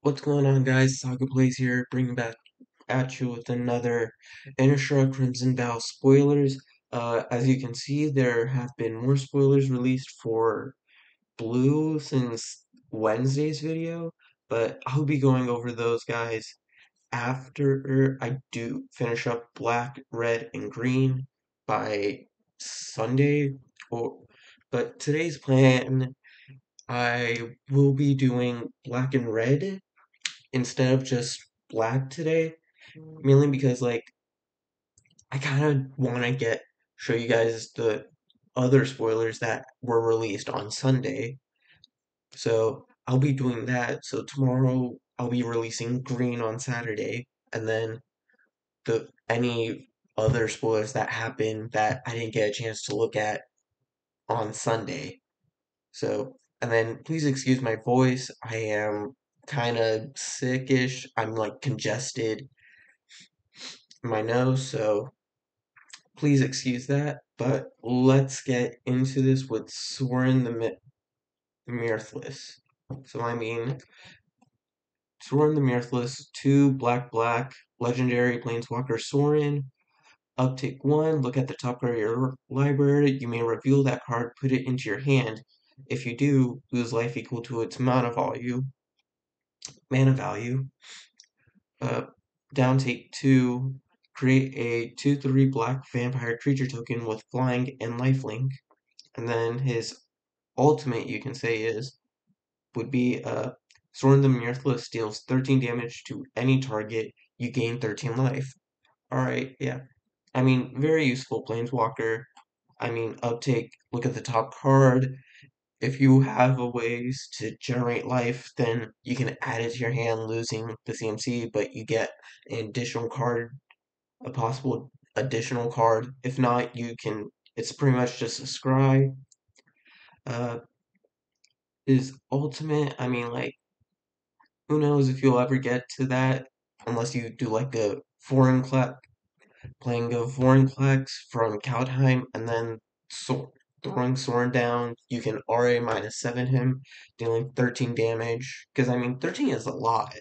What's going on, guys? Saga Plays here, bringing back at you with another Innistrad Crimson Vow spoilers. As you can see, there have been more spoilers released for Blue since Wednesday's video, but I'll be going over those guys after I do finish up Black, Red, and Green by Sunday. Or, but today's plan, I will be doing Black and Red instead of just black today, mainly because I kind of want to get show you guys the other spoilers that were released on Sunday. So I'll be doing that. So tomorrow I'll be releasing green on Saturday, and then the any other spoilers that happen that I didn't get a chance to look at on Sunday. So, and then please excuse my voice. I am kind of sickish. I'm like congested in my nose, so please excuse that. But let's get into this with Soren the Mirthless. So, Soren the Mirthless, 2 black, legendary Planeswalker Soren. Uptake 1, look at the top card of your library. You may reveal that card, put it into your hand. If you do, lose life equal to its mana value. Uh, Downtake 2, create a 2/3 black vampire creature token with flying and lifelink. And then his ultimate, you can say, would be Soren the Mirthless deals 13 damage to any target, you gain 13 life. Alright, yeah. Very useful Planeswalker. Uptake, look at the top card. If you have a ways to generate life, then you can add it to your hand, losing the CMC, but you get an additional card, a possible additional card. If not, it's pretty much just a scry. Uh, his ultimate, who knows if you'll ever get to that, unless you do like a foreign clap, playing a foreign Plex from Kaldheim, and then throwing Soren down, you can RA -7 him, dealing 13 damage. Because, 13 is a lot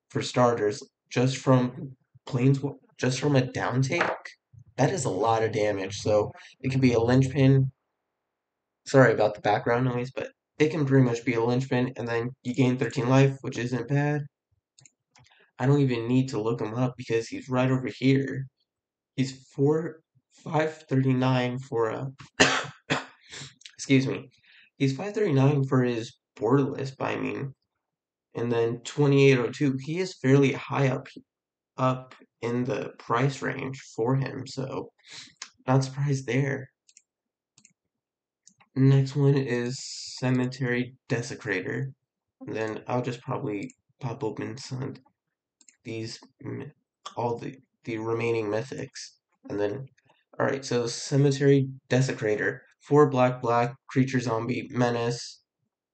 for starters. Just from a downtake, that is a lot of damage. So, it could be a linchpin. Sorry about the background noise, but it can pretty much be a linchpin, and then you gain 13 life, which isn't bad. I don't even need to look him up because he's right over here. He's 539 for a excuse me. He's 539 for his borderless, but and then 2802. He is fairly high up in the price range for him, so not surprised there. Next one is Cemetery Desecrator. And then I'll just probably pop open some these all the remaining mythics, and then all right. So Cemetery Desecrator, 4 black creature zombie menace,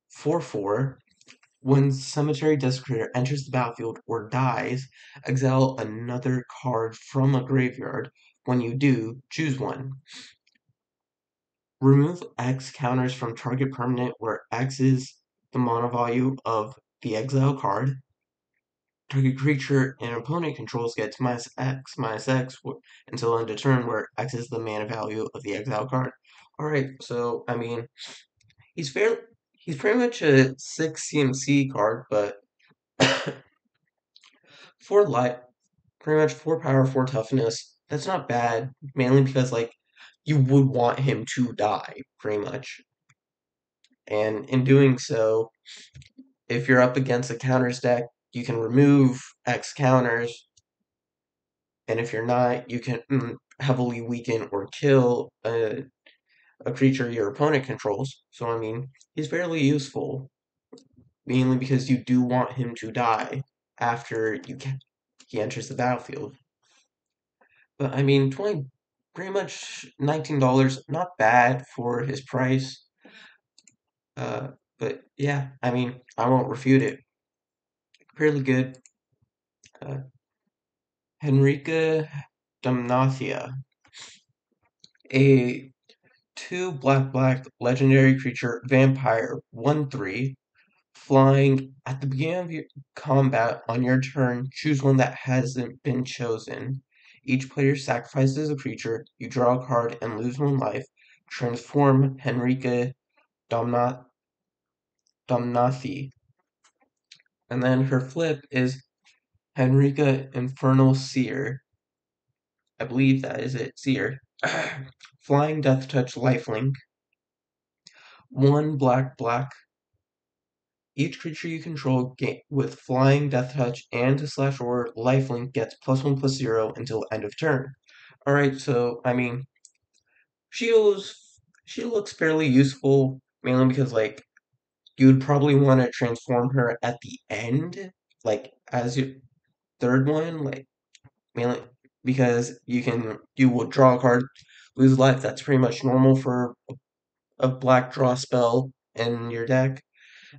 4/4. When Cemetery Desecrator enters the battlefield or dies, exile another card from a graveyard. When you do, choose one. Remove X counters from target permanent where X is the mana value of the exile card. Target creature an opponent controls gets -X until end of turn, where X is the mana value of the exile card. Alright, so, he's fair. He's pretty much a 6 CMC card, but 4 life, pretty much 4 power, 4 toughness. That's not bad, mainly because, you would want him to die, pretty much. And in doing so, if you're up against a counters deck, you can remove X counters, and if you're not, you can heavily weaken or kill a creature your opponent controls. So, he's fairly useful, mainly because you do want him to die after he enters the battlefield. But, pretty much $19, not bad for his price. But yeah, I won't refute it. Fairly good. Henrika Damnathia, a 2 black legendary creature vampire, 1/3, Flying, at the beginning of your combat on your turn, choose one that hasn't been chosen. Each player sacrifices a creature, you draw a card and lose one life. Transform Henrika Domna Domnathi. And then her flip is Henrika Infernal Seer. I believe that is it, Seer. Flying Death Touch Lifelink. One black black. Each creature you control with Flying, Death Touch, and slash or lifelink gets +1/+0 until end of turn. Alright, so I mean she looks fairly useful, mainly because like you'd probably want to transform her at the end, like as your third one, like mainly because you will draw a card, lose life. That's pretty much normal for a black draw spell in your deck.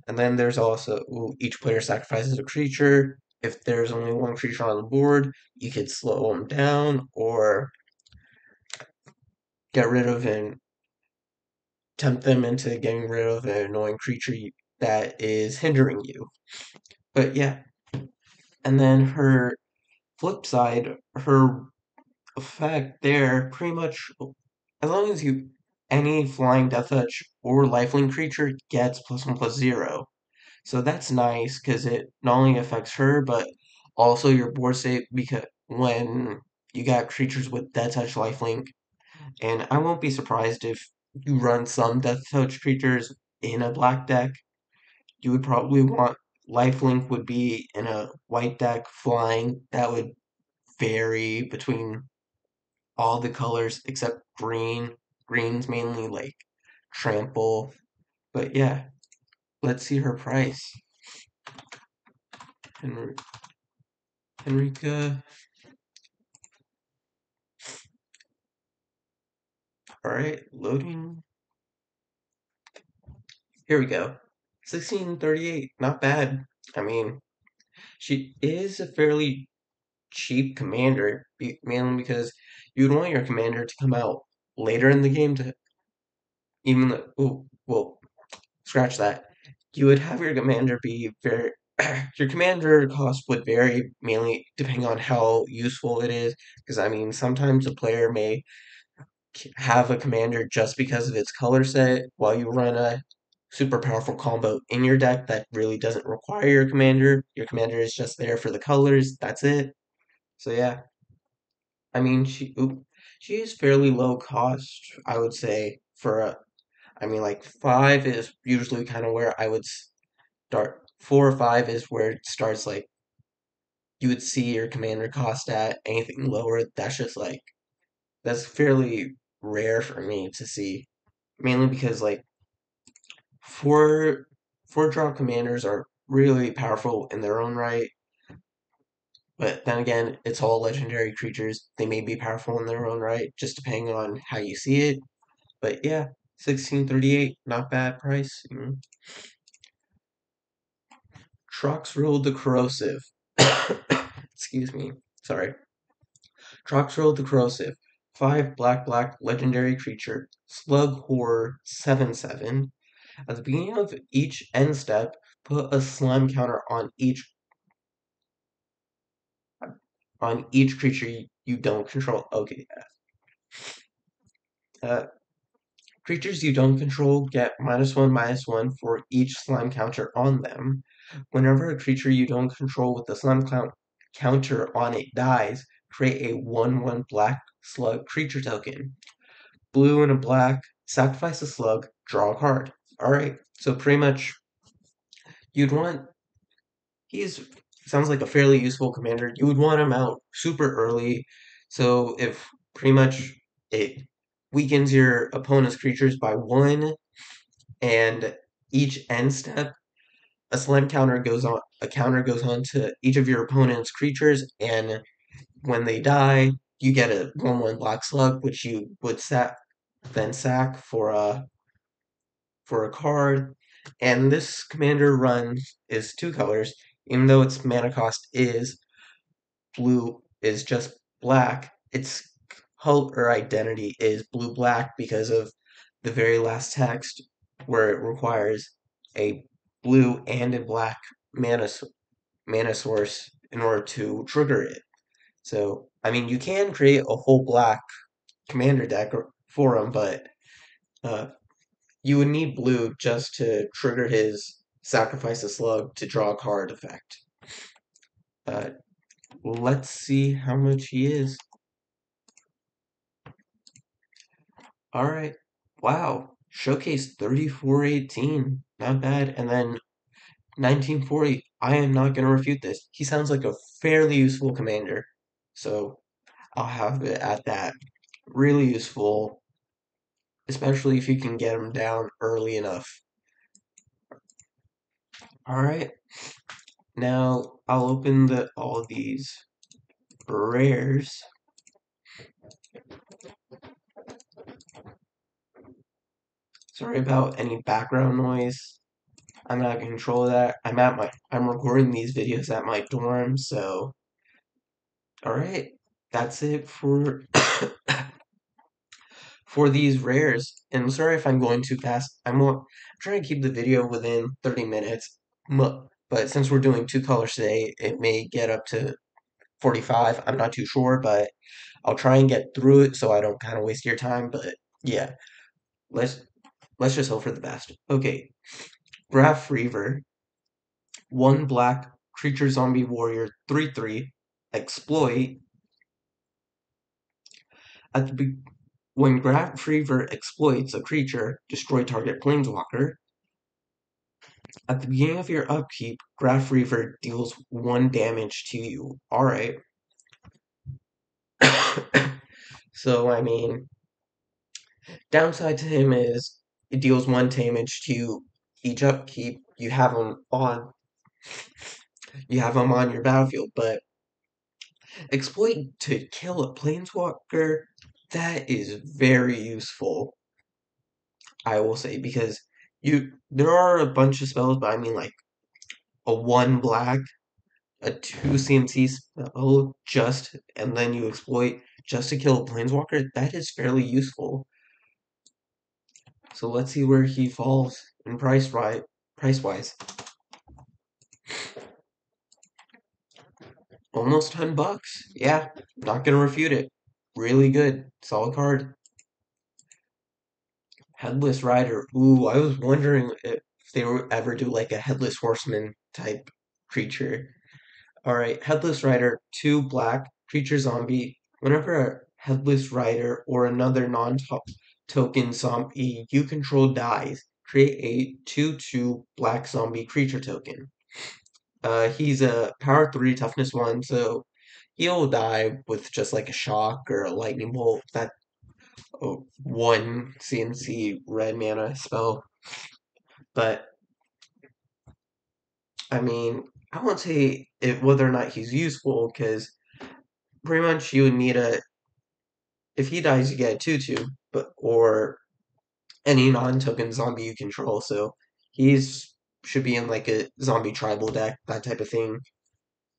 And then there's also each player sacrifices a creature. If there's only one creature on the board, you could slow them down or get rid of and tempt them into getting rid of an annoying creature that is hindering you. But yeah, and then her flip side, her effect there, pretty much as long as you any flying death touch or lifelink creature gets +1/+0. So that's nice because it not only affects her, but also your board state because when you got creatures with Death Touch lifelink, and I won't be surprised if you run some Death Touch creatures in a black deck. You would probably want lifelink would be in a white deck flying. That would vary between all the colors except green. Green's mainly like trample. But yeah, let's see her price. Henrika. Alright, loading. Here we go. 1638, not bad. I mean, she is a fairly cheap commander, mainly because you'd want your commander to come out later in the game to even though, oh, well, scratch that. You would have your commander be very, your commander cost would vary mainly depending on how useful it is, because I mean, sometimes a player may have a commander just because of its color set, while you run a super powerful combo in your deck that really doesn't require your commander. Your commander is just there for the colors. That's it. So yeah, I mean she is fairly low cost. I would say for a. I mean like 5 is usually kind of where I would start. 4 or 5 is where it starts like you would see your commander cost at. Anything lower, that's just like that's fairly rare for me to see. Mainly because like four four drop commanders are really powerful in their own right, but then again, it's all legendary creatures. They may be powerful in their own right, just depending on how you see it. But yeah, 1638, not bad price. Trox rolled the corrosive. Excuse me. Sorry. Trox rolled the corrosive. 5 black black legendary creature. Slug horror 7/7. At the beginning of each end step, put a slime counter on each creature you don't control. Okay. Uh, Creatures you don't control get -1/-1 for each slime counter on them. Whenever a creature you don't control with the slime counter on it dies, create a 1/1 black slug creature token. Blue and a black, sacrifice a slug, draw a card. Alright, so pretty much you'd want he's sounds like a fairly useful commander. You would want him out super early. So if pretty much it weakens your opponent's creatures by 1, and each end step, a counter goes on to each of your opponent's creatures, and when they die, you get a 1/1 black slug, which you would then sack for a card. And this commander run is 2 colors, even though its mana cost is blue is just black, its color identity is blue black because of the very last text where it requires a blue and in black mana mana source in order to trigger it. So, I mean, you can create a whole black commander deck for him, but uh, you would need blue just to trigger his sacrifice a slug to draw a card effect. Uh, let's see how much he is. All right. Wow. Showcase 3418. Not bad. And then 1940. I am not going to refute this. He sounds like a fairly useful commander. So I'll have it at that. Really useful, especially if you can get him down early enough. All right. Now I'll open all these rares. Sorry about any background noise. I'm not in control of that. I'm recording these videos at my dorm, so all right. That's it for for these rares. And I'm sorry if I'm going too fast. I'm trying to keep the video within 30 minutes. But since we're doing two colors today, it may get up to 45. I'm not too sure, but I'll try and get through it so I don't kind of waste your time. But yeah, let's let's just hope for the best. Okay, Graph Reaver, one black creature zombie warrior, 3/3, exploit. At the be- when Graph Reaver exploits a creature, destroy target planeswalker. At the beginning of your upkeep, Graph Reaver deals 1 damage to you. Alright. So, I mean, downside to him is it deals 1 damage to you each upkeep. You have him on your battlefield, but exploit to kill a planeswalker, that is very useful, I will say, because there are a bunch of spells, but I mean like a 1 black, a 2 CMC spell and then you exploit just to kill a planeswalker, that is fairly useful. So let's see where he falls in price wise. Almost $10. Yeah, not gonna refute it. Really good. Solid card. Headless Rider. Ooh, I was wondering if they would ever do like a Headless Horseman type creature. Alright, Headless Rider, 2 black, creature zombie. Whenever a Headless Rider or another non-token zombie you control dies, create a 2/2 black zombie creature token. He's a power 3, toughness 1, so he'll die with just like a shock or a lightning bolt. That 1 CNC red mana spell. But, I mean, I won't say whether or not he's useful, because pretty much you would need if he dies, you get a 2/2, or any non-token zombie you control. So he's should be in like a zombie tribal deck, that type of thing.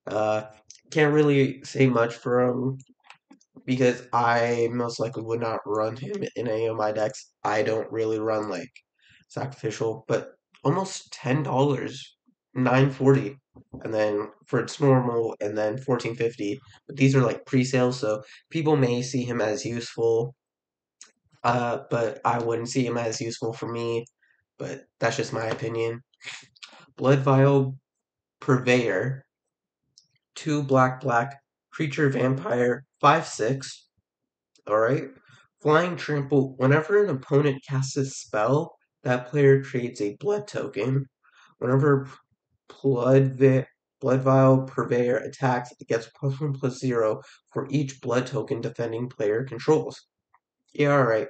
Uh, can't really say much for him because I most likely would not run him in any of my decks. I don't really run like sacrificial, but almost $10, 940, and then for its normal, and then 1450. But these are like pre-sales, so people may see him as useful, but I wouldn't see him as useful for me. But that's just my opinion. Blood Vial Purveyor, 2 black black creature vampire, 5/6. Alright. Flying Trample. Whenever an opponent casts a spell, that player creates a blood token. Whenever Blood, blood Vial Purveyor attacks, it gets +1/+0 for each blood token defending player controls. Yeah, alright.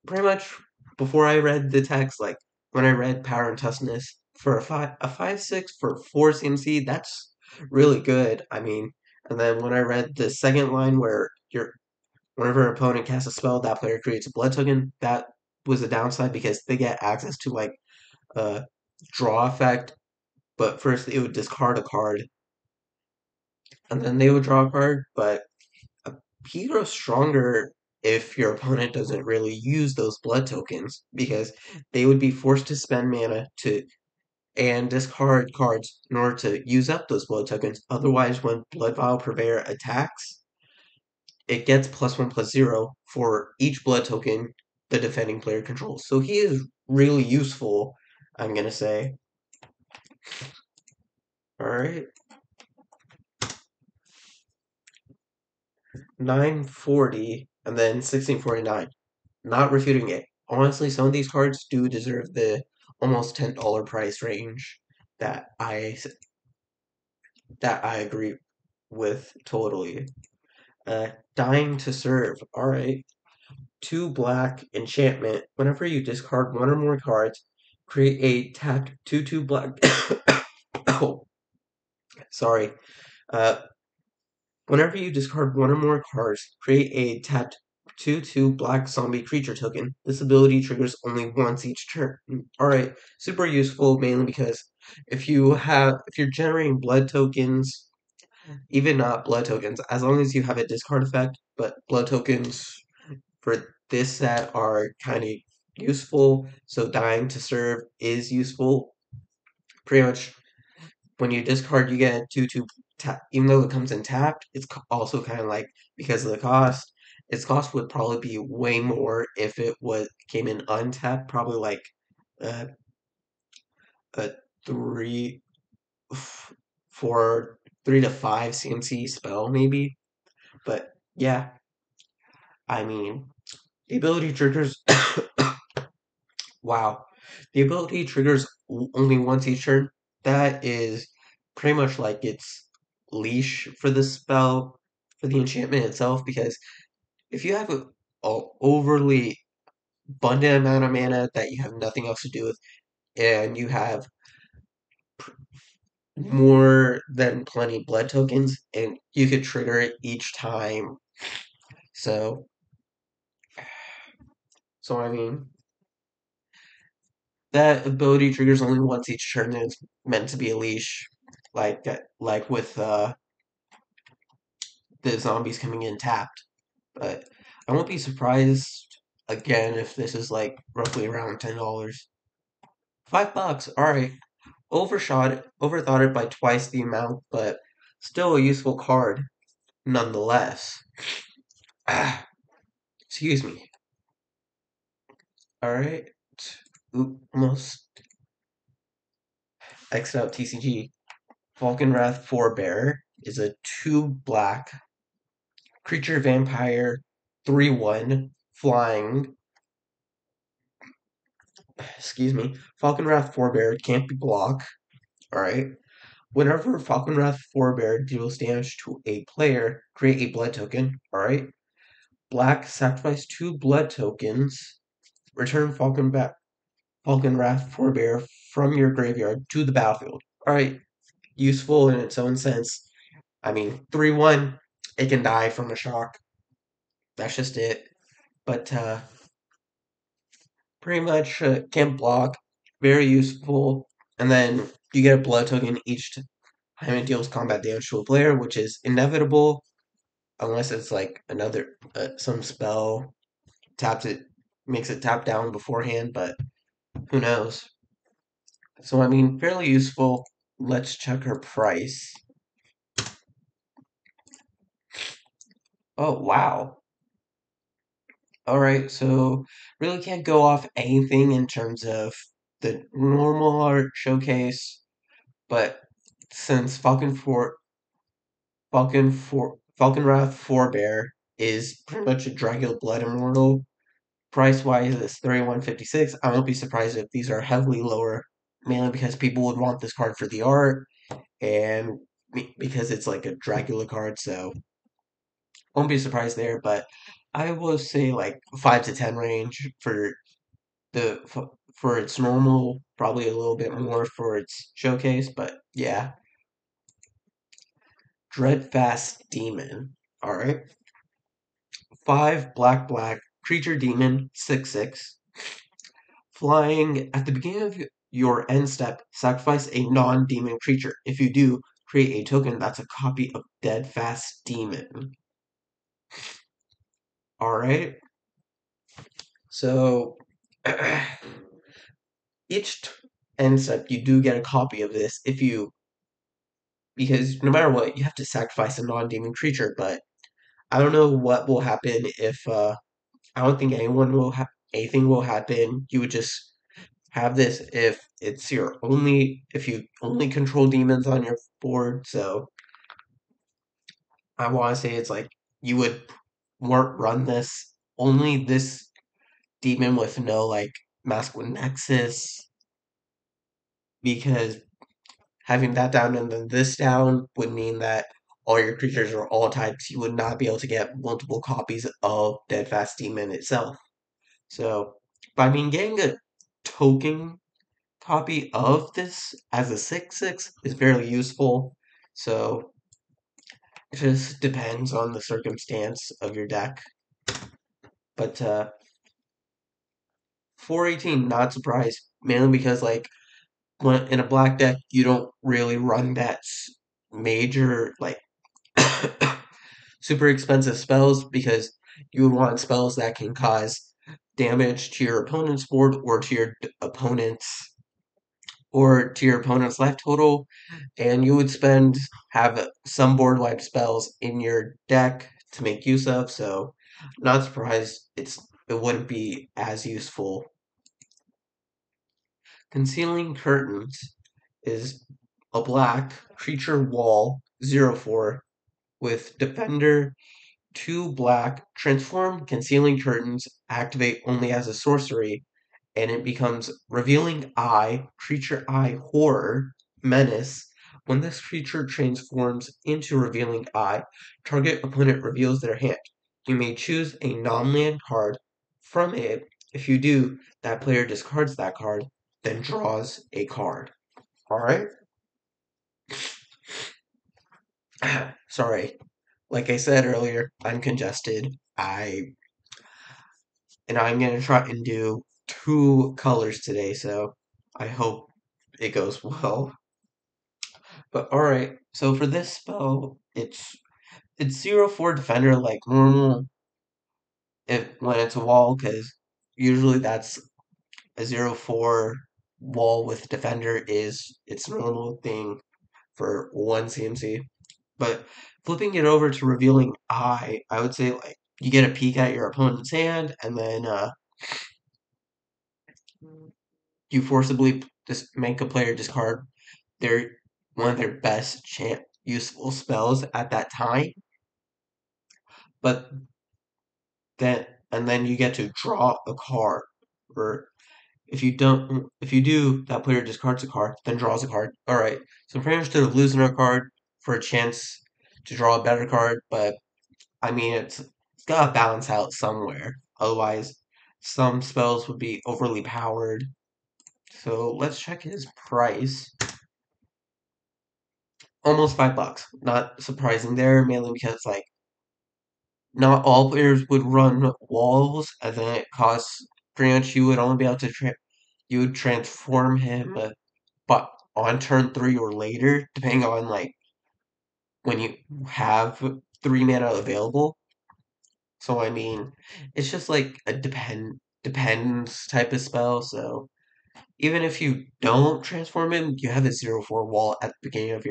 Pretty much before I read the text, like when I read Power and Toughness for a 5/6 for 4 CMC, that's really good. I mean, and then when I read the second line where whenever an opponent casts a spell, that player creates a blood token, that was a downside because they get access to like a draw effect, but first they would discard a card and then they would draw a card, but he grows stronger if your opponent doesn't really use those blood tokens, because they would be forced to spend mana to and discard cards in order to use up those blood tokens. Otherwise, when Volatile Purveyor attacks, it gets +1/+0 for each blood token the defending player controls. So he is really useful, I'm gonna say. Alright. 940 and then 1649. Not refuting it. Honestly, some of these cards do deserve the almost $10 price range that I agree with totally. Dying to Serve. Alright. 2 black enchantment. Whenever you discard one or more cards, create a tapped 2/2 black. Oh, sorry. Uh, Whenever you discard one or more cards, create a tapped 2/2 black zombie creature token. This ability triggers only once each turn. Alright, super useful mainly because if you're generating blood tokens, even not blood tokens, as long as you have a discard effect, but blood tokens for this set are kind of useful, so Dying to Serve is useful. Pretty much when you discard, you get 2/2 tap. Even though it comes in tapped, it's also kind of like, because of the cost, its cost would probably be way more if it came in untapped, probably like uh, a 3 for 3 to 5 CMC spell maybe. But yeah, I mean, the ability triggers. Wow. The ability triggers only once each turn. That is pretty much like its leash for the spell, for the enchantment itself, because if you have a overly abundant amount of mana that you have nothing else to do with, and you have more than plenty blood tokens, and you could trigger it each time. So, I mean, that ability triggers only once each turn, and it's meant to be a leash, like with the zombies coming in tapped. But I won't be surprised again if this is like roughly around $10. $5, alright. Overthought it by twice the amount, but still a useful card nonetheless. Ah, excuse me. Alright. Oop, almost X'd out TCG. Falcon Wrath Forebearer is a 2 black creature vampire 3/1 flying. Excuse me. Falcon Wrath Forebearer can't be blocked. Alright. Whenever Falcon Wrath Forebearer deals damage to a player, create a blood token. Alright. Black, sacrifice 2 blood tokens. Return Falcon Wrath Forebearer from your graveyard to the battlefield. Alright. Useful in its own sense. I mean, 3/1, it can die from a shock. That's just it. But pretty much can't block. Very useful. And then you get a blood token each time it deals combat damage to a player, which is inevitable unless it's like another some spell taps it, makes it tap down beforehand. But who knows? So I mean, fairly useful. Let's check her price. Oh wow. All right, so really can't go off anything in terms of the normal art showcase, but since Falcon Wrath Forebear is pretty much a Dracula Blood Immortal, price wise it's 31.56. I won't be surprised if these are heavily lower, mainly because people would want this card for the art and because it's like a Dracula card, so won't be surprised there, but I will say like 5 to 10 range the for its normal, probably a little bit more for its showcase, but yeah. Dreadfast Demon. Alright. 5 black creature demon 6/6. Flying at the beginning of your end step, sacrifice a non-demon creature. If you do, create a token that's a copy of Deadfast Demon. Alright, so each end step you do get a copy of this if you, because no matter what, you have to sacrifice a non-demon creature, but I don't know what will happen if, I don't think anything will happen. You would just have this if if you only control demons on your board, so I want to say it's like you would won't run this, only this demon with no, like, Masculine Nexus, because having that down and then this down would mean that all your creatures are all types. You would not be able to get multiple copies of Deadfast Demon itself. So, but I mean, getting a token copy of this as a 6/6 is very useful. So, it just depends on the circumstance of your deck. But 418, not surprised, mainly because, like, when in a black deck, you don't really run that major, like, super expensive spells, because you would want spells that can cause damage to your opponent's board or to your opponent's life total, and you would have some board wipe spells in your deck to make use of. So, not surprised it wouldn't be as useful. Concealing Curtains is a black creature wall 0/4 with Defender, 2 black, transform Concealing Curtains, activate only as a sorcery, and it becomes Revealing Eye, Creature Eye Horror, Menace. When this creature transforms into Revealing Eye, target opponent reveals their hand. You may choose a non-land card from it. If you do, that player discards that card, then draws a card. Alright? Sorry. Like I said earlier, I'm congested. I'm gonna try and do 2 colors today, so I hope it goes well. But alright, so for this spell, it's 0/4 defender like normal when it's a wall, because usually that's a 0/4 wall with defender is its normal thing for 1 CMC. But flipping it over to Revealing Eye, I would say, like, you get a peek at your opponent's hand, and then you forcibly just make a player discard their one of their best useful spells at that time. But then and then you get to draw a card. Or if you do, that player discards a card, then draws a card. All right, so pretty much they're losing a card for a chance to draw a better card, but I mean it's gotta balance out somewhere. Otherwise, some spells would be overly powered. So let's check his price. Almost $5. Not surprising there, mainly because, like, not all players would run walls, and then it costs pretty much you would only be able to you would transform him, but on turn 3 or later, depending on, like, when you have 3 mana available. So I mean, it's just like a depends type of spell. So even if you don't transform him, you have a 0/4 wall at the beginning of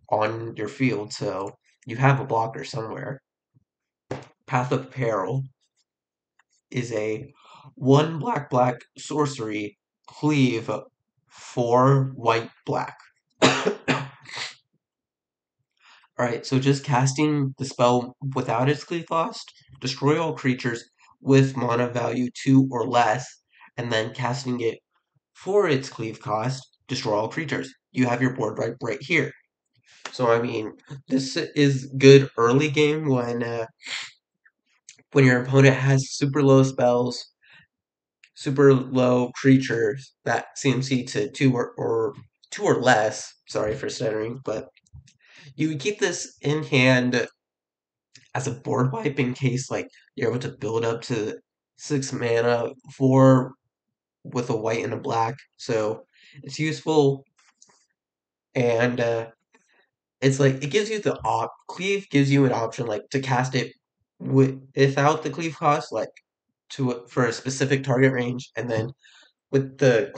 on your field, so you have a blocker somewhere. Path of Apparel is a 1 black black sorcery cleave 4 white black. Alright, so just casting the spell without its cleave cost, destroy all creatures with mana value 2 or less, and then casting it for its cleave cost, destroy all creatures. You have your board right here. So I mean, this is good early game when your opponent has super low spells, super low creatures that CMC to 2 or less. Sorry for stuttering, but you would keep this in hand as a board wipe in case, like, you're able to build up to 6 mana for with a white and a black. So it's useful, and it's like it gives you cleave gives you an option, like, to cast it without the cleave cost, like for a specific target range, and then with the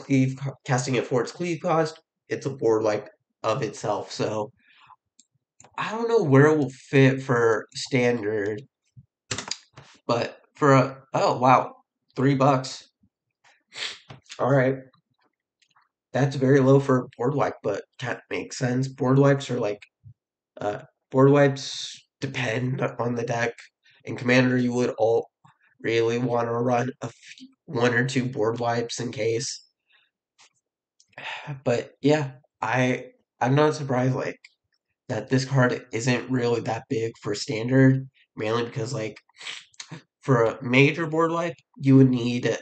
casting it for its cleave cost, it's a board wipe of itself. So I don't know where it will fit for standard, but for a oh wow, $3. All right, that's very low for a board wipe, but that makes sense. Board wipes are like uh, board wipes depend on the deck. In Commander, you would all really want to run one or two board wipes in case. But yeah, I I'm not surprised like that this card isn't really that big for standard, mainly because like for a major board wipe, you would need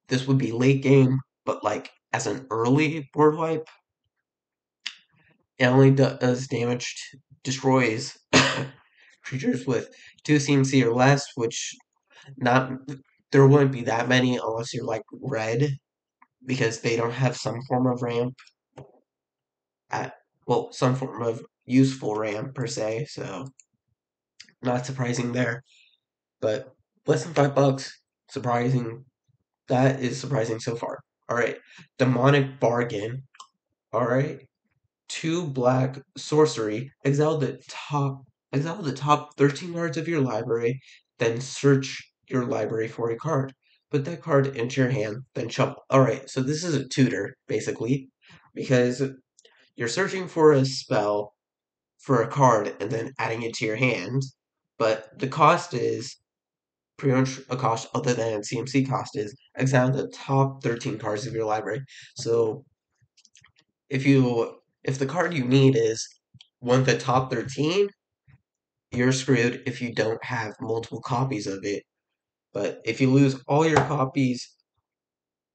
this would be late game, but like as an early board wipe, it only does damage destroys creatures with 2 CMC or less, which not there wouldn't be that many unless you're like red because they don't have some form of ramp at well, some form of useful ramp per se, so not surprising there. But less than $5, surprising. That is surprising so far. All right, demonic bargain. All right, 2 black sorcery. Exile the top 13 cards of your library, then search your library for a card. Put that card into your hand, then shuffle. All right, so this is a tutor basically, because you're searching for a spell for a card and then adding it to your hand, but the cost is pretty much a cost other than CMC cost is examine the top 13 cards of your library. So if the card you need is one of the top 13, you're screwed if you don't have multiple copies of it. But if you lose all your copies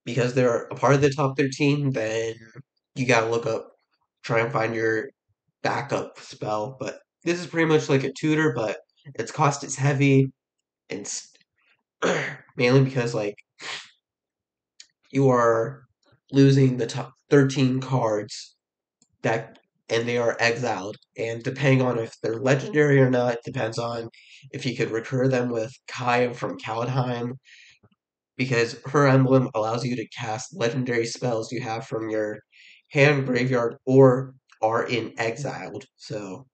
because they're a part of the top 13, then you gotta try and find your backup spell. But this is pretty much like a tutor, but its cost is heavy and mainly because like you are losing the top 13 cards that and they are exiled. And depending on if they're legendary or not, depends on if you could recur them with Kaya from Kaldheim, because her emblem allows you to cast legendary spells you have from your hand, graveyard, or are in exiled. So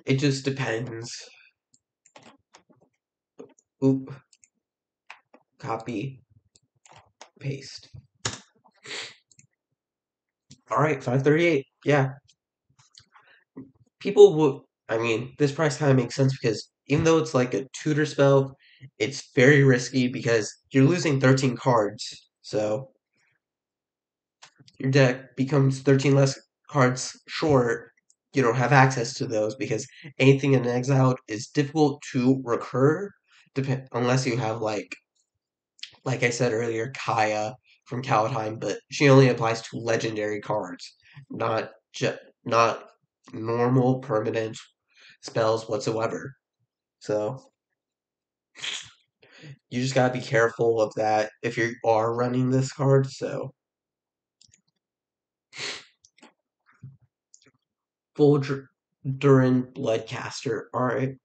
it just depends. Oop, copy, paste. All right, 538. Yeah, people would. I mean, this price kind of makes sense because even though it's like a tutor spell, it's very risky because you're losing 13 cards. So your deck becomes 13 less cards short. You don't have access to those because anything in exile is difficult to recur, unless you have like I said earlier, Kaya from Kaldheim, but she only applies to legendary cards, not not normal permanent spells whatsoever. So you just gotta be careful of that if you are running this card. So Voldrin Bloodcaster. Alright.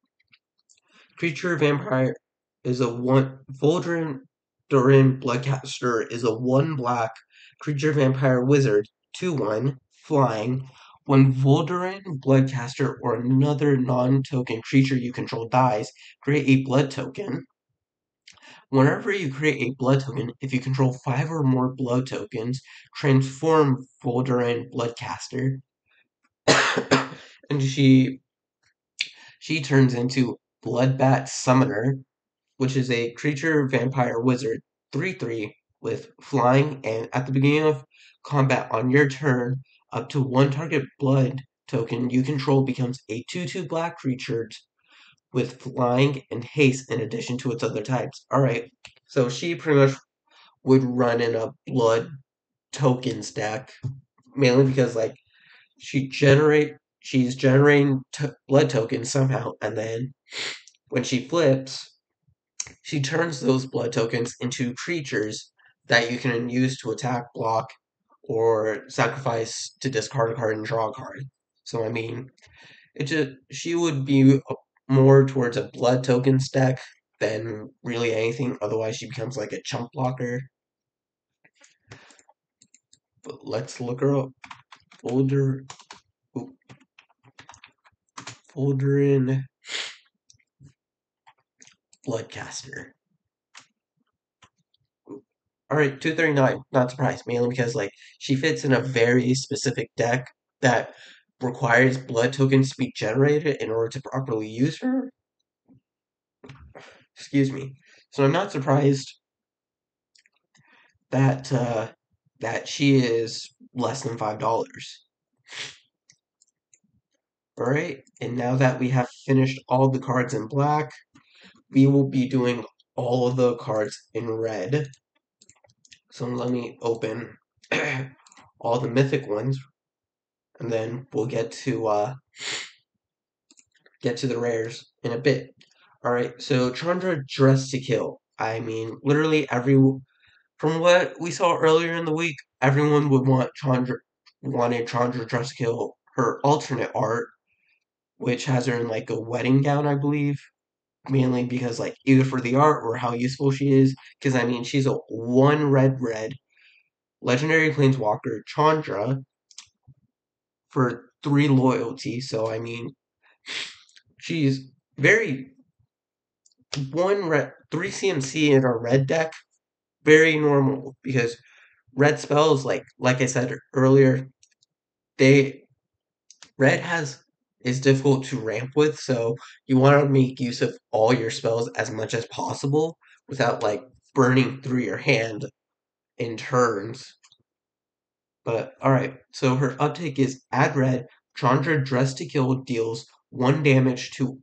Creature Vampire is a one Voldrin Durin Bloodcaster is a 1 black creature vampire wizard, 2/1, flying. When Voldrin Bloodcaster or another non-token creature you control dies, create a blood token. Whenever you create a blood token, if you control 5 or more blood tokens, transform Voldrin Bloodcaster. and she turns into Bloodbat Summoner, which is a creature vampire wizard 3/3 with flying, and at the beginning of combat on your turn, up to 1 target blood token you control becomes a 2/2 black creature with flying and haste in addition to its other types. Alright, so she pretty much would run in a blood token stack, mainly because like she's generating blood tokens somehow, and then when she flips, she turns those blood tokens into creatures that you can use to attack, block, or sacrifice to discard a card and draw a card. So I mean, it just she would be. more towards a blood token stack than really anything. Otherwise, she becomes like a chump blocker. But let's look her up. Folder, Folderin Bloodcaster. Alright, 239. Not surprised, mainly because like she fits in a very specific deck that requires blood tokens to be generated in order to properly use her. Excuse me. So I'm not surprised that that she is less than $5. Alright, and now that we have finished all the cards in black, we will be doing all of the cards in red. So let me open all the mythic ones, and then we'll get to the rares in a bit. Alright, so Chandra Dress to Kill. I mean, literally from what we saw earlier in the week, everyone wanted Chandra Dress to Kill her alternate art, which has her in like a wedding gown, I believe. Mainly because like either for the art or how useful she is. Because I mean she's a 1 red legendary planeswalker Chandra for 3 loyalty. So I mean she's very 3 CMC in our red deck, very normal because red spells like I said earlier, they red has is difficult to ramp with, so you want to make use of all your spells as much as possible without like burning through your hand in turns. But alright, so her uptake is add red, Chandra Dress to Kill deals 1 damage to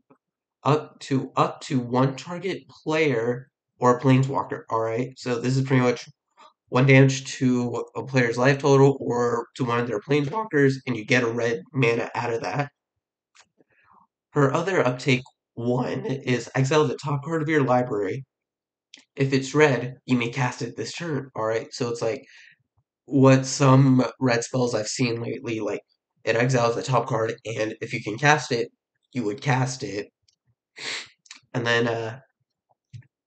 up to one target player or planeswalker. Alright, so this is pretty much 1 damage to a player's life total or to one of their planeswalkers, and you get a red mana out of that. Her other uptake 1 is exile the top card of your library. If it's red, you may cast it this turn. Alright, so it's like what some red spells I've seen lately, like it exiles the top card, and if you can cast it, you would cast it. And then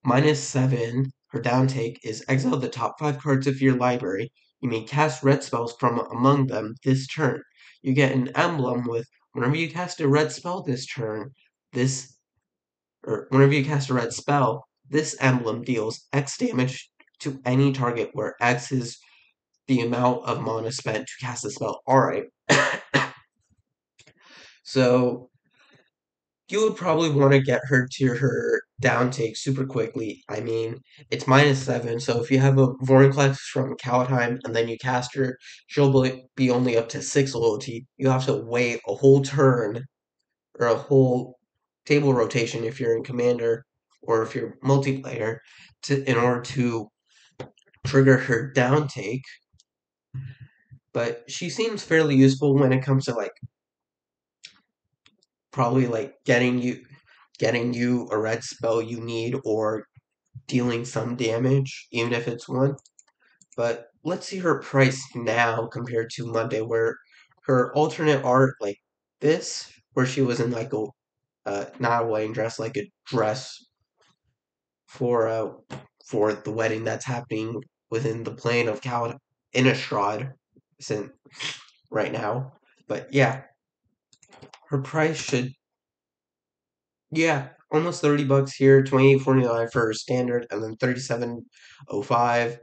-7, her downtake is exile the top 5 cards of your library. You may cast red spells from among them this turn. You get an emblem with whenever you cast a red spell this turn, this or whenever you cast a red spell, this emblem deals X damage to any target where X is the amount of mana spent to cast the spell. Alright. So you would probably want to get her to her downtake super quickly. I mean, it's -7, so if you have a Vorinclex from Kaldheim and then you cast her, she'll be only up to 6 loyalty. You have to wait a whole turn or a whole table rotation if you're in Commander or if you're multiplayer in order to trigger her downtake. But she seems fairly useful when it comes to like probably like getting you a red spell you need or dealing some damage, even if it's 1. But let's see her price now compared to Monday, where her alternate art, like this, where she was in like a not a wedding dress, like a dress for uh for the wedding that's happening within the plane of Cal Innistrad isn't right now. But yeah, her price should almost $30 here, 28.49 for her standard, and then 37.05.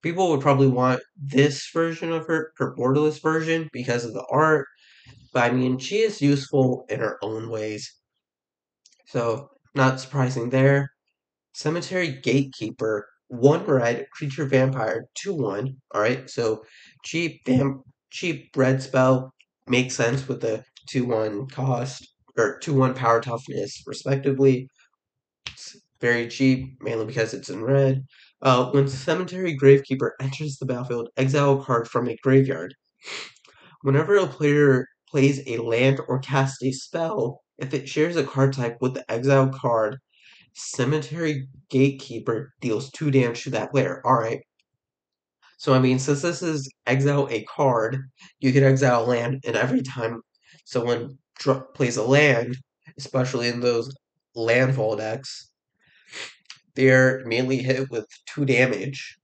People would probably want this version of her borderless version because of the art, but I mean, she is useful in her own ways, so not surprising there. Cemetery Gatekeeper, 1 red, creature vampire, 2/1. Alright, so cheap red spell makes sense with the 2/1 cost, or 2/1 power toughness, respectively. It's very cheap, mainly because it's in red. When Cemetery Gravekeeper enters the battlefield, exile a card from a graveyard. Whenever a player plays a land or casts a spell, if it shares a card type with the exiled card, Cemetery Gatekeeper deals 2 damage to that player. Alright. So, I mean, since this is exile a card, you can exile a land, and every time someone plays a land, especially in those landfall decks. They're mainly hit with 2 damage,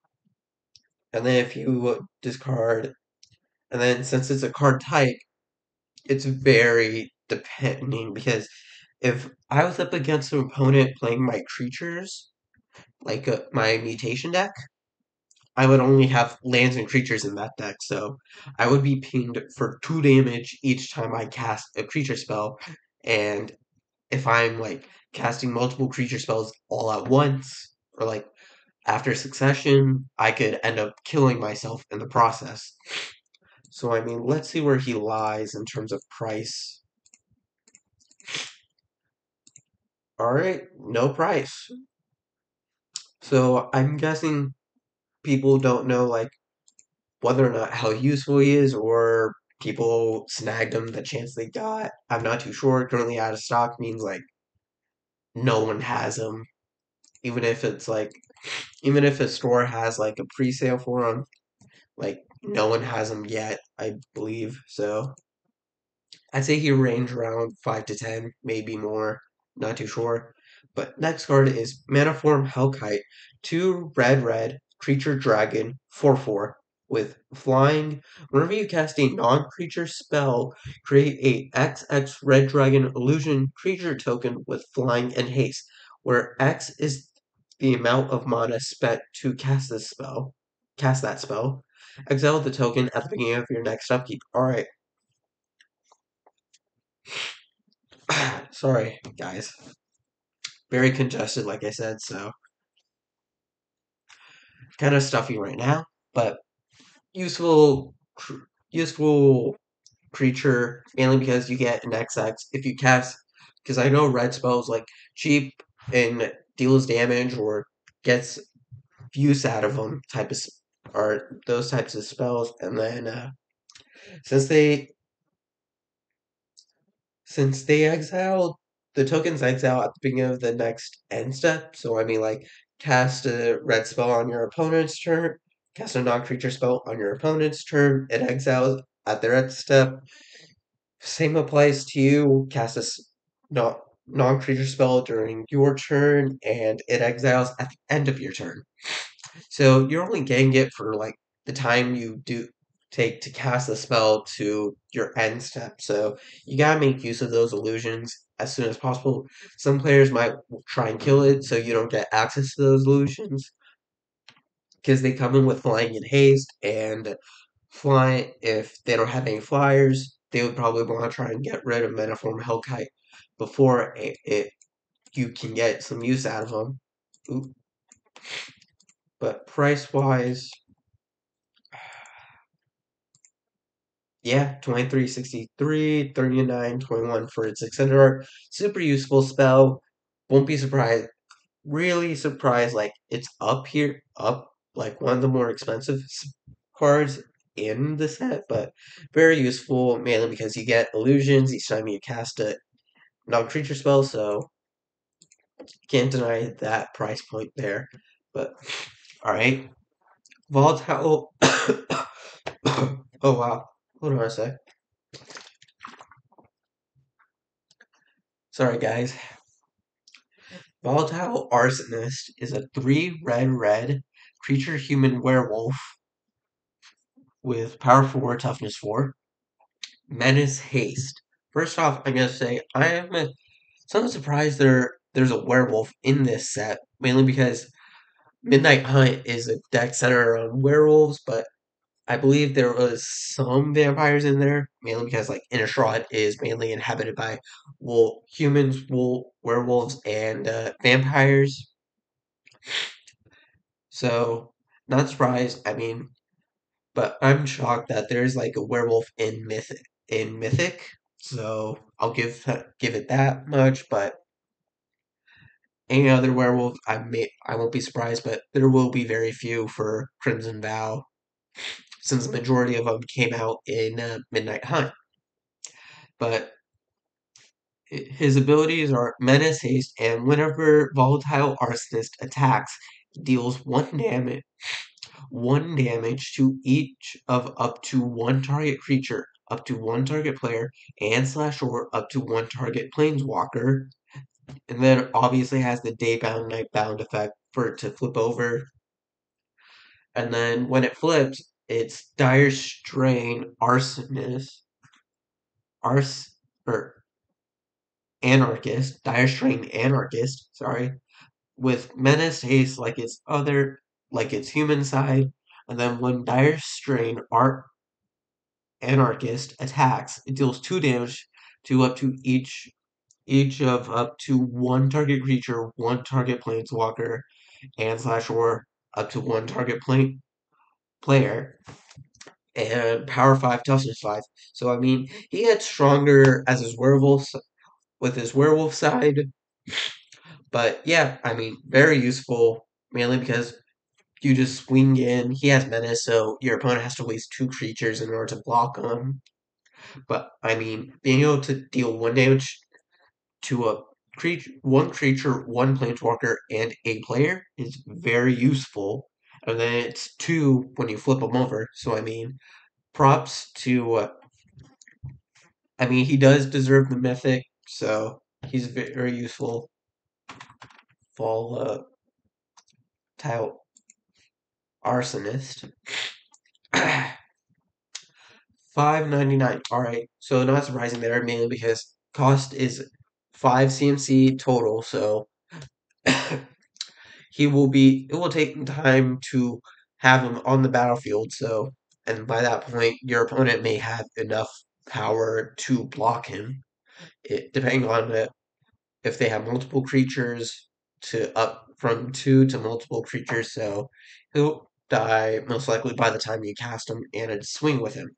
and then if you discard, and then since it's a card type, it's very depending because if I was up against an opponent playing my creatures, like my mutation deck, I would only have lands and creatures in that deck, so I would be pinged for 2 damage each time I cast a creature spell, and if I'm like casting multiple creature spells all at once, or like after succession, I could end up killing myself in the process. So, I mean, let's see where he lies in terms of price. Alright, no price. So, I'm guessing people don't know, like, whether or not how useful he is, or people snagged him the chance they got. I'm not too sure. Currently out of stock means, like, no one has him. Even if it's, like, even if a store has, like, a pre-sale for him, like, no one has him yet, I believe. So, I'd say he range around 5 to 10, maybe more. Not too sure. But next card is Maniform Kite. 2 red, creature dragon, 4/4. With flying, whenever you cast a non-creature spell, create a XX red dragon illusion creature token with flying and haste, where X is the amount of mana spent to cast this spell. Cast that spell. Exile the token at the beginning of your next upkeep. Alright. Sorry, guys. Very congested, like I said, so kind of stuffy right now, but useful, useful creature mainly because you get an XX if you cast. Because I know red spells like cheap and deals damage or gets use out of them or those types of spells, and then since they since they exile, the tokens exile at the beginning of the next end step. So I mean, like, cast a red spell on your opponent's turn, cast a non-creature spell on your opponent's turn, it exiles at their end step. Same applies to you. Cast a non-creature spell during your turn, and it exiles at the end of your turn. So you're only getting it for like the time you do take to cast the spell to your end step. So you gotta make use of those illusions as soon as possible. Some players might try and kill it so you don't get access to those illusions because they come in with flying and haste, and fly if they don't have any flyers, they would probably want to try and get rid of Maniform Hellkite before you can get some use out of them. Oop. But price wise, yeah, 23.63, 39.21 for its extended art. Super useful spell. Won't be surprised. Really surprised, like, it's up, like, one of the more expensive cards in the set, but very useful, mainly because you get illusions each time you cast a non-creature spell, so can't deny that price point there. But, alright. Volatile. Oh, wow. What do I say? Sorry, guys. Volatile Arsonist is a 3 red creature human werewolf with power 4, toughness 4, menace haste. First off, I'm gonna say I am somewhat surprised there's a werewolf in this set, mainly because Midnight Hunt is a deck centered around werewolves, but I believe there was some vampires in there, mainly because like Innistrad is mainly inhabited by humans, werewolves, and vampires. So not surprised. I mean, but I'm shocked that there's like a werewolf in Mythic. So I'll give it that much. But any other werewolf, I won't be surprised. But there will be very few for Crimson Vow, since the majority of them came out in Midnight Hunt. But his abilities are Menace, Haste, and whenever Volatile Arsonist attacks, he deals 1 damage to each of up to 1 target creature up to one target player, and /or up to one target Planeswalker. And then obviously has the day bound, night bound effect for it to flip over. And then when it flips, it's Dire Strain Arsonist, or Anarchist, Dire Strain Anarchist, sorry, with Menace Haste like its human side. And then when Dire Strain Anarchist attacks, it deals 2 damage to up to each of up to one target creature, one target planeswalker, and /or up to one target player, and power 5, toughness 5. So I mean, he gets stronger as his werewolf with his werewolf side, but yeah, I mean, very useful mainly because you just swing in. He has menace, so your opponent has to waste 2 creatures in order to block him. But I mean, being able to deal 1 damage to one creature, one planeswalker, and a player is very useful. And then it's 2 when you flip them over. So I mean, props to. I mean, he does deserve the mythic, so he's very useful. Volatile Arsonist. $5.99. Alright, so not surprising there, mainly because cost is 5 CMC total, so it will take time to have him on the battlefield, so, and by that point, your opponent may have enough power to block him, depending on if they have multiple creatures to up from 2 to multiple creatures, so he'll die most likely by the time you cast him and a swing with him.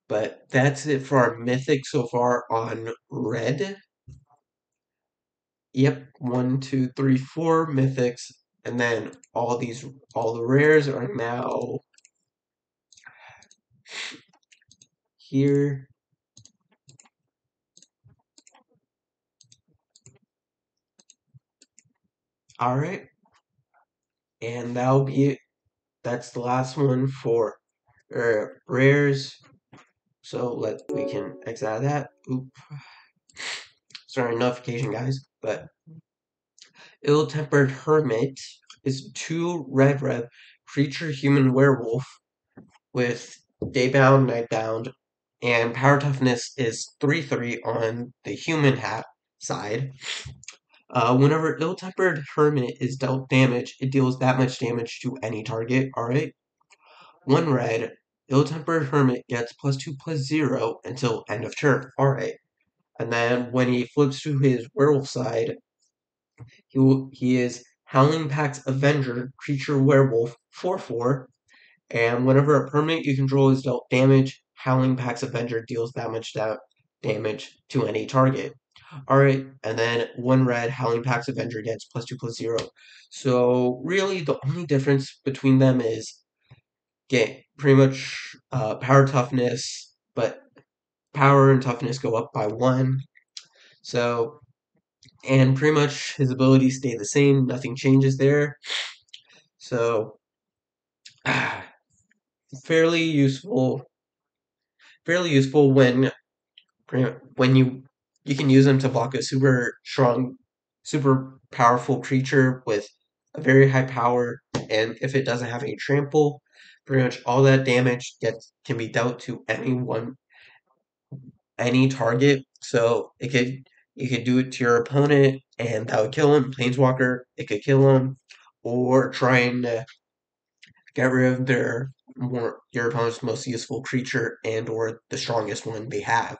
But that's it for our mythic so far on red. Yep, 1, 2, 3, 4 mythics, and then all the rares are now here. All right, and that'll be it. That's the last one for rares. So we can exit out of that. Oop. Sorry, notification, guys. But IllTemped Hermit is 2 red creature human werewolf with daybound, nightbound, and power toughness is 3/3 on the human hat side. Whenever IllTemped Hermit is dealt damage, it deals that much damage to any target. Alright? 1 red, IllTemped Hermit gets +2/+0 until end of turn. Alright. And then when he flips to his werewolf side, he is Howling Pack's Avenger, creature werewolf, 4/4. And whenever a permanent you control is dealt damage, Howling Pack's Avenger deals that much damage to any target. Alright, and then 1 red, Howling Pack's Avenger gets +2/+0. So really the only difference between them is pretty much power toughness, but power and toughness go up by 1. So, and pretty much his abilities stay the same, nothing changes there. So, fairly useful when you can use them to block a super strong, super powerful creature with a very high power, and if it doesn't have any trample, pretty much all that damage can be dealt to any target. So you could do it to your opponent, and that would kill him. Planeswalker, it could kill him, or try and get rid of your opponent's most useful creature and or the strongest one they have.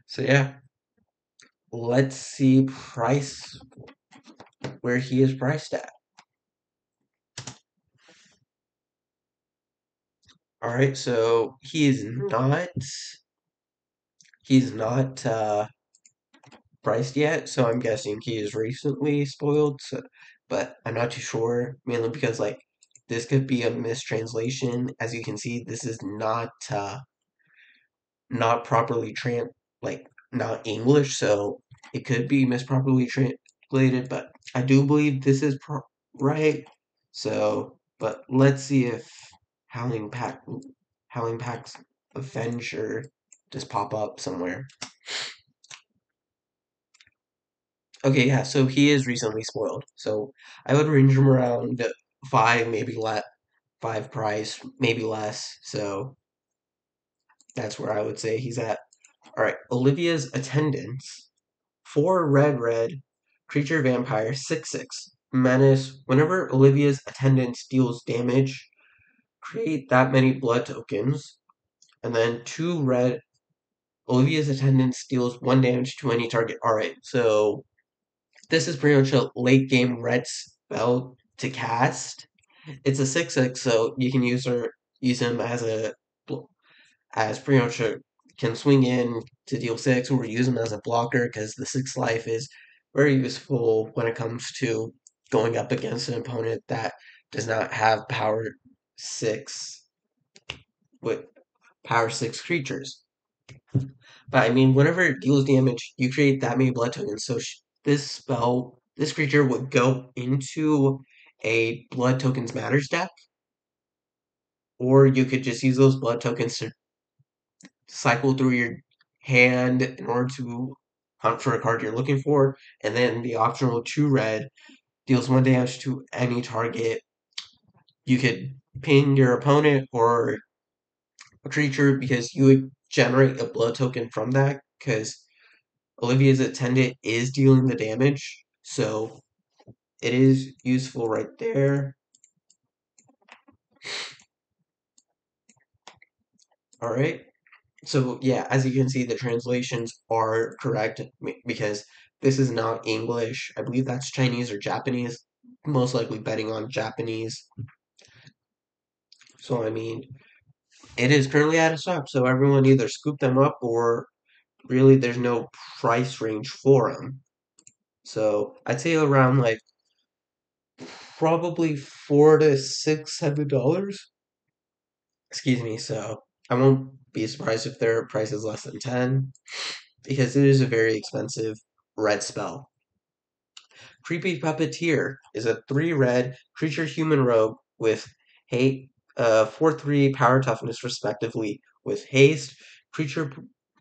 So yeah, let's see where he is priced at. All right, so he's not priced yet, so I'm guessing he is recently spoiled. So, but I'm not too sure, mainly because like this could be a mistranslation. As you can see, this is not properly not English, so it could be misproperly translated. But I do believe this is right. So, but let's see if Howling Pack, Howling Pack's Avenger just pop up somewhere. Okay, yeah, so he is recently spoiled. So I would range him around 5, maybe 5 price, maybe less. So that's where I would say he's at. All right, Olivia's Attendant, 4 red, creature vampire, 6/6. Menace. Whenever Olivia's Attendant deals damage, create that many blood tokens, and then 2 red. Olivia's Attendant deals 1 damage to any target. Alright, so this is pretty much a late game red spell to cast. It's a 6/6, so you can use him as pretty much can swing in to deal 6, or use him as a blocker because the 6 life is very useful when it comes to going up against an opponent that does not have power 6 with power 6 creatures. But I mean, whenever it deals damage, you create that many blood tokens. So this creature would go into a blood tokens matters deck, or you could just use those blood tokens to cycle through your hand in order to hunt for a card you're looking for, and then the optional 2 red deals 1 damage to any target. You could ping your opponent or a creature because you would generate a blood token from that because Olivia's Attendant is dealing the damage, so it is useful right there. Alright, so yeah, as you can see, the translations are correct because this is not English. I believe that's Chinese or Japanese. Most likely betting on Japanese. So, I mean, it is currently out of stock, so everyone either scoop them up or really there's no price range for them. So, I'd say around like probably $4 to $7. Excuse me, so I won't be surprised if their price is less than 10 because it is a very expensive red spell. Creepy Puppeteer is a 3 red creature human rogue with hate 4/3 power toughness respectively with haste. Creature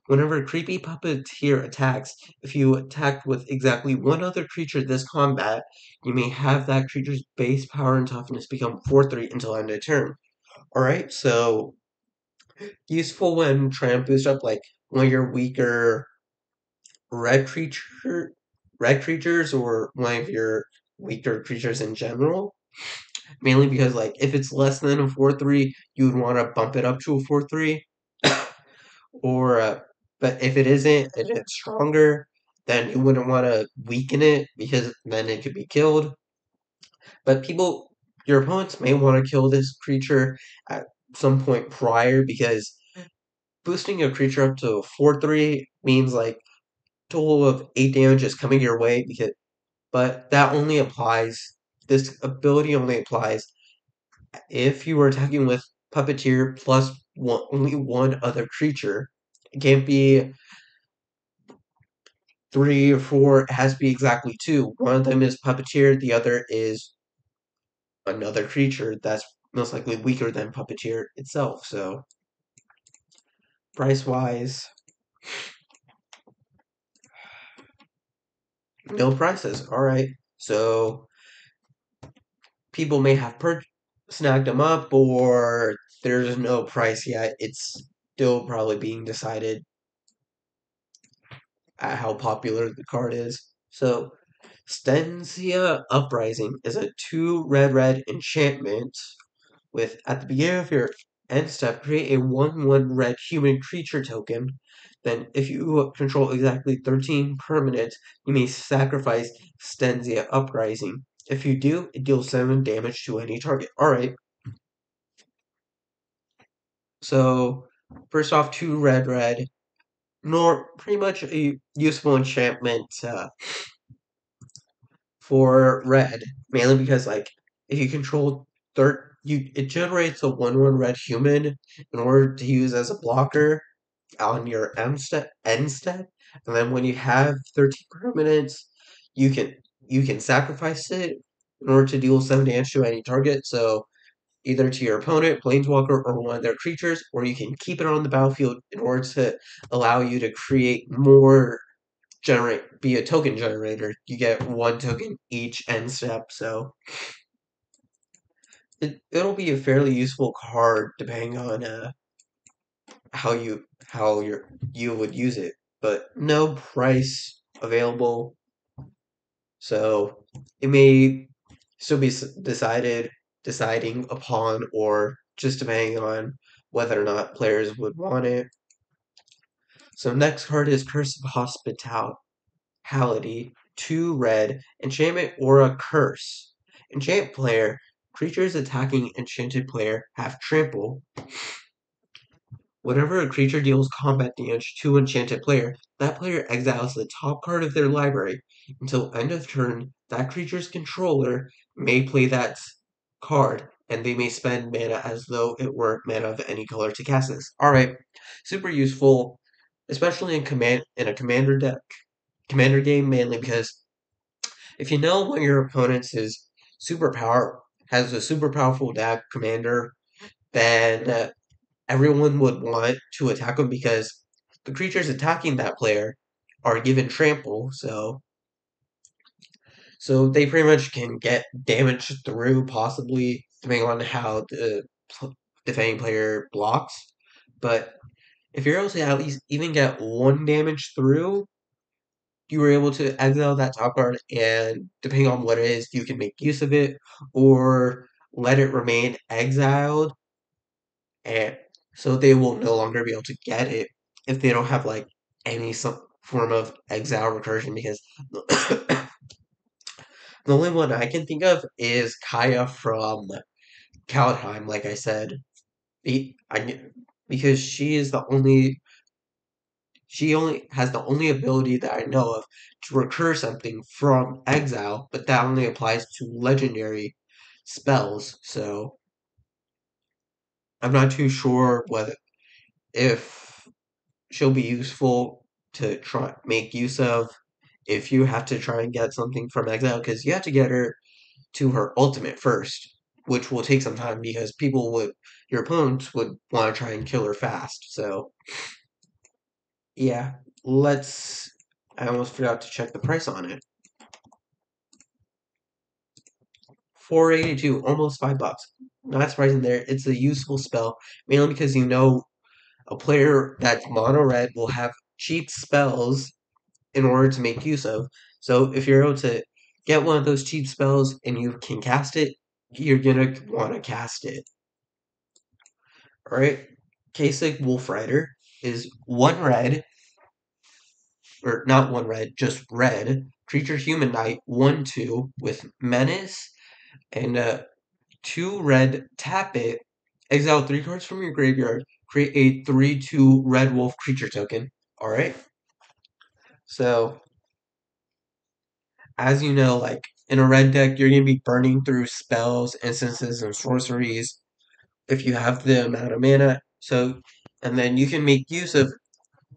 Whenever Creepy Puppeteer attacks, if you attack with exactly one other creature this combat, you may have that creature's base power and toughness become 4/3 until end of turn. Alright, so useful when trying to boost up like one of your weaker red creature red creatures or one of your weaker creatures in general. Mainly because like if it's less than a 4/3, you would want to bump it up to a 4/3. or but if it isn't and it's stronger, then you wouldn't want to weaken it because then it could be killed. But your opponents may want to kill this creature at some point prior because boosting a creature up to 4/3 means like total of 8 damage is coming your way but that only applies this ability only applies if you were attacking with Puppeteer plus only one other creature. It can't be 3 or 4, it has to be exactly 2. One of them is Puppeteer, the other is another creature that's most likely weaker than Puppeteer itself. So price wise, no prices. Alright. So people may have snagged them up or there's no price yet. It's still probably being decided at how popular the card is. So Stencia Uprising is a 2 red enchantment with at the beginning of your end step create a 1/1 red human creature token. Then if you control exactly 13 permanents, you may sacrifice Stencia Uprising. If you do, it deals 7 damage to any target. Alright. So first off, 2 red. Nor pretty much a useful enchantment for red, mainly because like if you control it generates a 1/1 red human in order to use as a blocker on your end step, and then when you have 13 permanents, you can sacrifice it in order to deal 7 damage to any target, so either to your opponent, Planeswalker, or one of their creatures, or you can keep it on the battlefield in order to allow you to create more be a token generator. You get 1 token each end step, so it'll be a fairly useful card depending on how you would use it. But no price available, so it may still be deciding upon, or just depending on whether or not players would want it. So next card is Cursive Hospitality, 2 red, enchantment or a curse. Enchant player, creatures attacking enchanted player have trample. Whenever a creature deals combat damage to enchanted player, that player exiles the top card of their library. Until end of turn, that creature's controller may play that card, and they may spend mana as though it were mana of any color to cast this. Alright, super useful, especially in a commander game, mainly because if you know one of your opponents has a super powerful deck commander, then everyone would want to attack them because the creatures attacking that player are given trample, so they pretty much can get damage through, possibly depending on how the defending player blocks. But if you're able to at least even get 1 damage through, you were able to exile that top card, and depending on what it is, you can make use of it or let it remain exiled, and so they will no longer be able to get it if they don't have like any some form of exile recursion. Because the only one I can think of is Kaya from Kaldheim, like I said, because she only has the only ability that I know of to recur something from exile, but that only applies to legendary spells. So I'm not too sure whether if she'll be useful to try make use of if you have to try and get something from exile, because you have to get her to her ultimate first, which will take some time because your opponents would want to try and kill her fast. So yeah, let's. I almost forgot to check the price on it. 482, almost $5. Not surprising there. It's a useful spell, mainly because you know a player that's mono red will have cheap spells in order to make use of. So if you're able to get one of those cheap spells and you can cast it, you're gonna want to cast it. Alright? Kasich Wolf Rider is 1 red, or not 1 red, just red. Creature Human Knight, 1/2 with Menace, and 2 red, tap it, exile 3 cards from your graveyard, create a 3/2 red wolf creature token. Alright? So, as you know, like in a red deck, you're going to be burning through spells, instances, and sorceries if you have the amount of mana. So, and then you can make use of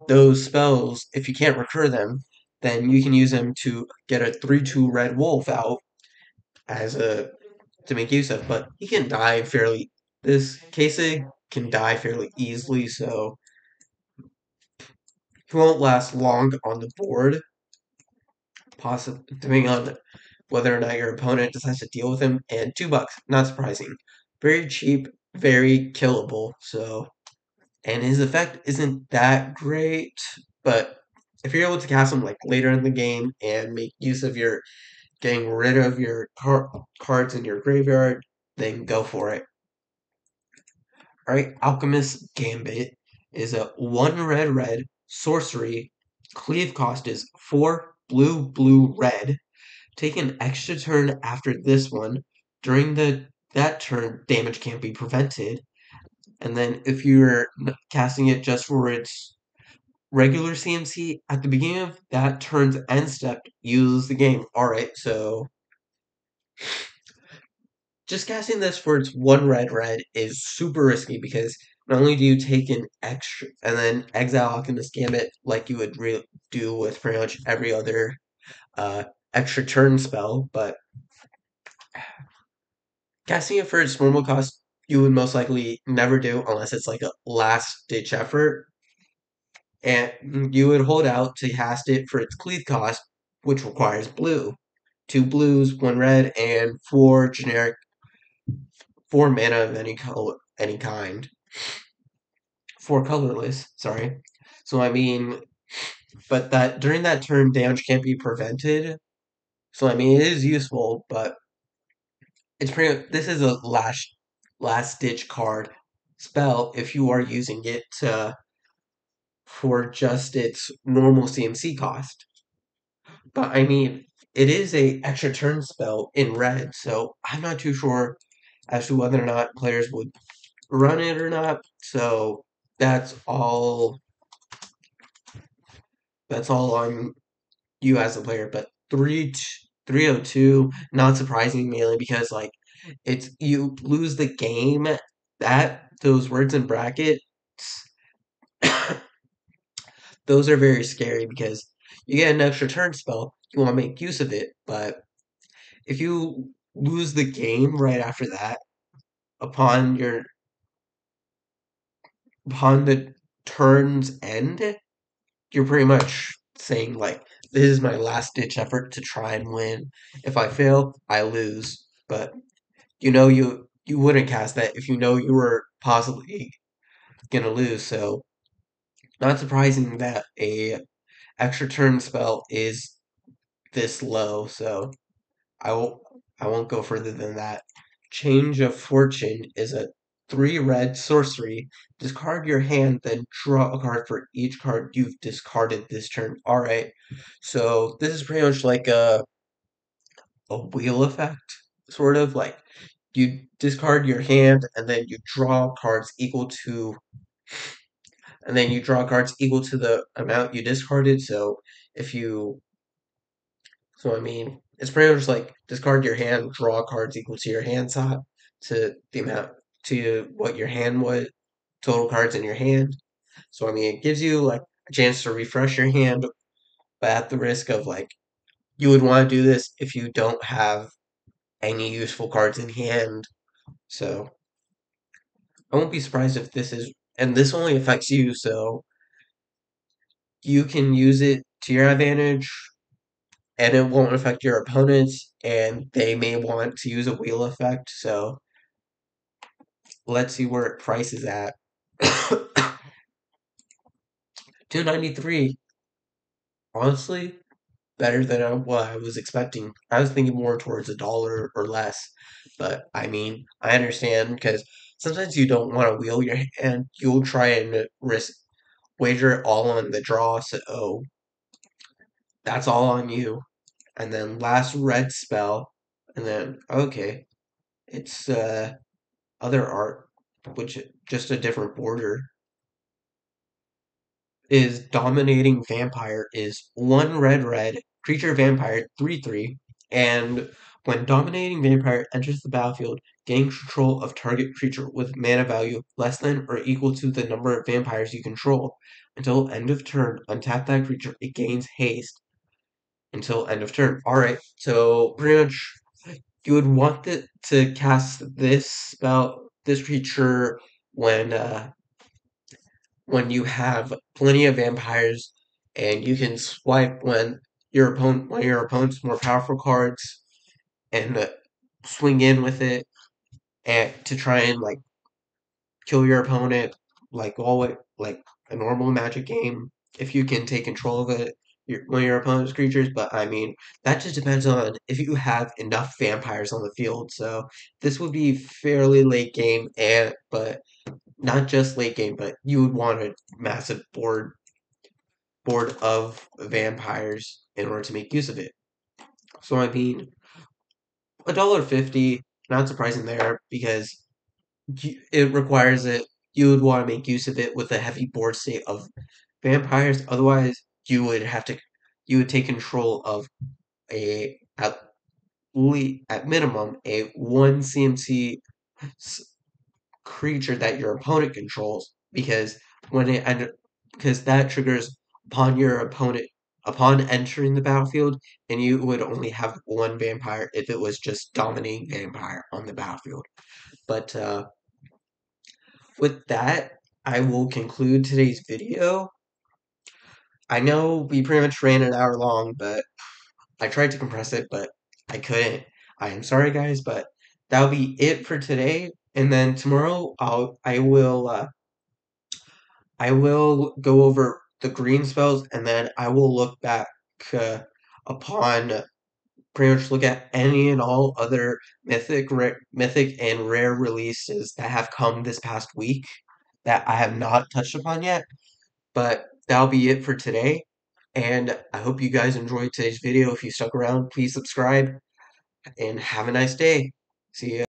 those spells. If you can't recur them, then you can use them to get a 3/2 red wolf out as a to make use of. But he can die fairly. This Kasich can die fairly easily, so he won't last long on the board. Possibly depending on whether or not your opponent decides to deal with him. And $2, not surprising, very cheap, very killable. So, and his effect isn't that great, but if you're able to cast him like later in the game and make use of your getting rid of your cards in your graveyard, then go for it. Alright, Alchemist Gambit is a 1 red sorcery. Cleave cost is 4 blue red. Take an extra turn after this one. During that turn, damage can't be prevented. And then if you're casting it just for its regular CMC, at the beginning of that turn's end step, you lose the game. Alright, so just casting this for its 1 red is super risky because not only do you take an extra and then exile Alchemist Gambit like you would do with pretty much every other uh, extra turn spell, but casting it for its normal cost, you would most likely never do unless it's like a last ditch effort. And you would hold out to cast it for its cleave cost, which requires blue. Two blues, one red, and four generic, four mana of any color, any kind. Four colorless, sorry. So I mean, but that during that turn, damage can't be prevented. So I mean, it is useful, but it's pretty. This is a last ditch card spell if you are using it for just its normal CMC cost. But I mean, it is a extra turn spell in red, so I'm not too sure as to whether or not players would run it or not. So that's all. That's all on you as a player. But 302, not surprising mainly because like it's you lose the game. That those words in brackets, those are very scary because you get an extra turn spell. You want to make use of it, but if you lose the game right after that, upon your upon the turn's end, you're pretty much saying like, this is my last ditch effort to try and win. If I fail, I lose. But you wouldn't cast that if you know you were possibly gonna lose. So not surprising that a extra turn spell is this low. So I will I won't go further than that. Change of Fortune is a 3 red sorcery. Discard your hand, then draw a card for each card you've discarded this turn. Alright. So this is pretty much like a wheel effect, sort of like you discard your hand and then you draw cards equal to the amount you discarded. So if you So I mean, it's pretty much like discard your hand, draw cards equal to your hand size to the amount to what your hand was, total cards in your hand. So I mean, it gives you like a chance to refresh your hand, but at the risk of like you would want to do this if you don't have any useful cards in hand. So I won't be surprised if and this only affects you, so you can use it to your advantage and it won't affect your opponents, and they may want to use a wheel effect. So let's see where it prices at. 293. Honestly, better than what I was expecting. I was thinking more towards $1 or less, but I mean, I understand because sometimes you don't want to wheel your hand. You'll try and risk wager it all on the draw. So that's all on you. And then last red spell, and then okay, it's other art, which just a different border, is Dominating Vampire is 1 red creature vampire 3/3, and when Dominating Vampire enters the battlefield, gain control of target creature with mana value less than or equal to the number of vampires you control. Until end of turn, untap that creature, it gains haste until end of turn. Alright, so pretty much you would want to cast this spell, this creature, when you have plenty of vampires, and you can swipe when one of your opponent's more powerful cards, and swing in with it, and to try and like kill your opponent, like always, like a normal Magic game, if you can take control of one of your opponent's creatures. But I mean, that just depends on if you have enough vampires on the field. So this would be fairly late game, and but not just late game, but you would want a massive board of vampires in order to make use of it. So I mean, $1.50, not surprising there because it requires it. You would want to make use of it with a heavy board state of vampires. Otherwise, you would take control of a at minimum a one CMC creature that your opponent controls, because when it because that triggers upon your opponent upon entering the battlefield, and you would only have one vampire if it was just dominating vampire on the battlefield. But with that, I will conclude today's video. I know we pretty much ran an hour long, but I tried to compress it, but I couldn't. I am sorry, guys, but that'll be it for today. And then tomorrow, I will go over the green spells, and then I will look back uh, upon pretty much look at any and all other mythic and rare releases that have come this past week that I have not touched upon yet. But that'll be it for today. And I hope you guys enjoyed today's video. If you stuck around, please subscribe and have a nice day. See ya.